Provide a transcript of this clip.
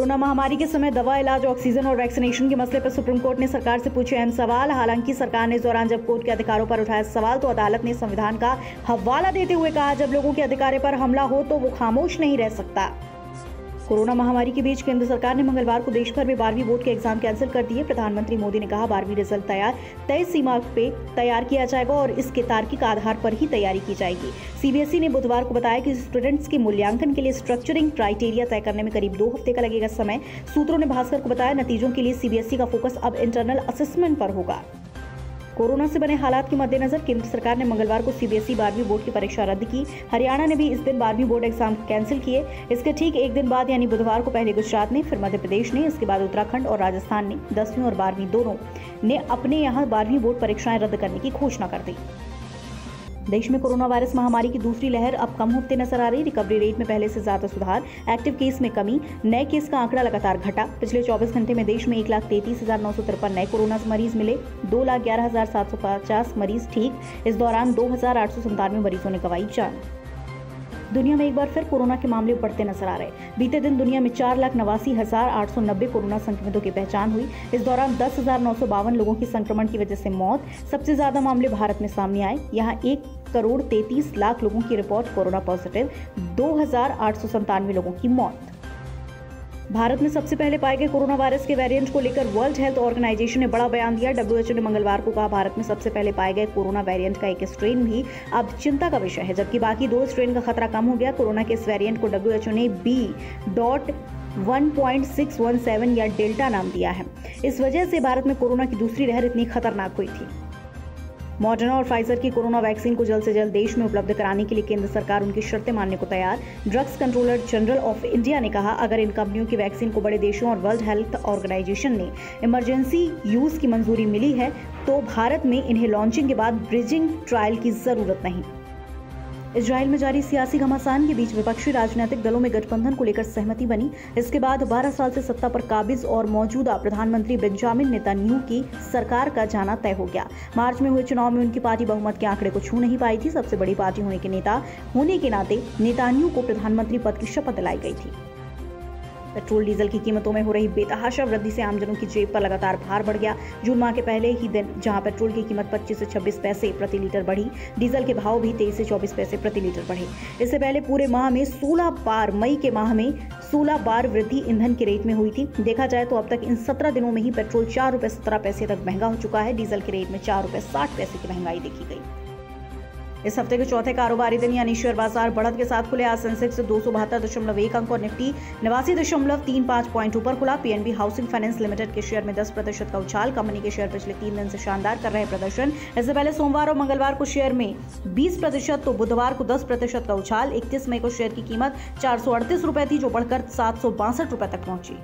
Corona महामारी के समय दवा, इलाज, ऑक्सीजन और वैक्सीनेशन के मसले पर सुप्रीम कोर्ट ने सरकार से पूछे अहम सवाल। हालांकि सरकार ने इस दौरान जब कोर्ट के अधिकारों पर उठाया सवाल तो अदालत ने संविधान का हवाला देते हुए कहा, जब लोगों के अधिकारों पर हमला हो तो वो खामोश नहीं रह सकता। कोरोना महामारी के बीच केंद्र सरकार ने मंगलवार को देश भर में 12वीं बोर्ड के एग्जाम कैंसिल कर दिए। प्रधानमंत्री मोदी ने कहा, 12वीं रिजल्ट तय सीमा पे तैयार किया जाएगा और इसके तार्किक आधार पर ही तैयारी की जाएगी। सीबीएसई ने बुधवार को बताया कि स्टूडेंट्स के मूल्यांकन के लिए स्ट्रक्चरिंग क्राइटेरिया तय करने में करीब 2 हफ्ते का लगेगा समय। सूत्रों ने भास्कर को बताया, नतीजों के लिए सीबीएसई का फोकस अब इंटरनल असेसमेंट पर होगा। कोरोना से बने हालात के मद्देनजर केंद्र सरकार ने मंगलवार को सीबीएसई 12वीं बोर्ड की परीक्षा रद्द की। हरियाणा ने भी इस दिन 12वीं बोर्ड एग्जाम कैंसिल किए। इसके ठीक एक दिन बाद यानी बुधवार को पहले गुजरात ने, फिर मध्य प्रदेश ने, इसके बाद उत्तराखंड और राजस्थान ने 10वीं और 12वीं दोनों ने अपने यहाँ 12वीं बोर्ड परीक्षाएं रद्द करने की घोषणा कर दी। देश में कोरोना वायरस महामारी की दूसरी लहर अब कम होती नजर आ रही। रिकवरी रेट में पहले से ज्यादा सुधार, एक्टिव केस में कमी, नए केस का आंकड़ा लगातार घटा। पिछले 24 घंटे में देश में 1,33,953 नए कोरोना मरीज मिले, 2,11,750 मरीज ठीक। इस दौरान 2,897 मरीजों ने गंवाई जान। दुनिया में एक बार फिर कोरोना के मामले बढ़ते नजर आ रहे। बीते दिन दुनिया में 4,89,890 कोरोना संक्रमितों की पहचान हुई। इस दौरान 10,952 लोगों की संक्रमण की वजह से मौत। सबसे ज्यादा मामले भारत में सामने आए। यहाँ 1,33,00,000 लोगों की रिपोर्ट कोरोना पॉजिटिव, 2,897 लोगों की मौत। भारत में सबसे पहले पाए गए कोरोना वायरस के वेरिएंट को लेकर वर्ल्ड हेल्थ ऑर्गेनाइजेशन ने बड़ा बयान दिया। डब्ल्यूएचओ ने मंगलवार को कहा, भारत में सबसे पहले पाए गए कोरोना वेरिएंट का एक स्ट्रेन भी अब चिंता का विषय है, जबकि बाकी 2 स्ट्रेन का खतरा कम हो गया। कोरोना के इस वेरिएंट को डब्ल्यूएचओ ने B.1.617 या डेल्टा नाम दिया है। इस वजह से भारत में कोरोना की दूसरी लहर इतनी खतरनाक हुई थी। मॉडर्ना और फाइजर की कोरोना वैक्सीन को जल्द से जल्द देश में उपलब्ध कराने के लिए केंद्र सरकार उनकी शर्तें मानने को तैयार। Drugs controller general of India ने कहा, अगर इन कंपनियों की वैक्सीन को बड़े देशों और वर्ल्ड हेल्थ ऑर्गेनाइजेशन ने इमरजेंसी यूज की मंजूरी मिली है तो भारत में इन्हें लॉन्चिंग के बाद ब्रिजिंग ट्रायल की जरूरत नहीं। इजराइल में जारी सियासी घमासान के बीच विपक्षी राजनीतिक दलों में गठबंधन को लेकर सहमति बनी। इसके बाद 12 साल से सत्ता पर काबिज और मौजूदा प्रधानमंत्री बेंजामिन नेतन्याहू की सरकार का जाना तय हो गया। मार्च में हुए चुनाव में उनकी पार्टी बहुमत के आंकड़े को छू नहीं पाई थी। सबसे बड़ी पार्टी होने के नाते नेतन्याहू को प्रधानमंत्री पद की शपथ दिलाई गई थी। पेट्रोल डीजल की कीमतों में हो रही बेतहाशा वृद्धि से आमजनों की जेब पर लगातार भार बढ़ गया। जून माह के पहले ही दिन जहां पेट्रोल की कीमत 25 से 26 पैसे प्रति लीटर बढ़ी, डीजल के भाव भी 23 से 24 पैसे प्रति लीटर बढ़े। इससे पहले पूरे माह में 16 बार, मई के माह में 16 बार वृद्धि ईंधन के रेट में हुई थी। देखा जाए तो अब तक इन 17 दिनों में ही पेट्रोल 4 रुपये 17 पैसे तक महंगा हो चुका है। डीजल के रेट में 4 रुपये 60 पैसे की महंगाई देखी गई। इस हफ्ते के चौथे कारोबारी दिन यानी शेयर बाजार बढ़त के साथ खुले। आज सेंसेक्स 272.1 अंक और निफ्टी 89.35 पॉइंट ऊपर खुला। पीएनबी हाउसिंग फाइनेंस लिमिटेड के शेयर में 10% का उछाल। कंपनी के शेयर पिछले 3 दिन से शानदार कर रहे प्रदर्शन। इससे पहले सोमवार और मंगलवार को शेयर में 20% तो बुधवार को 10% का उछाल। 31 मई को शेयर की कीमत 438 रुपए थी, जो बढ़कर 762 रुपए तक पहुंची।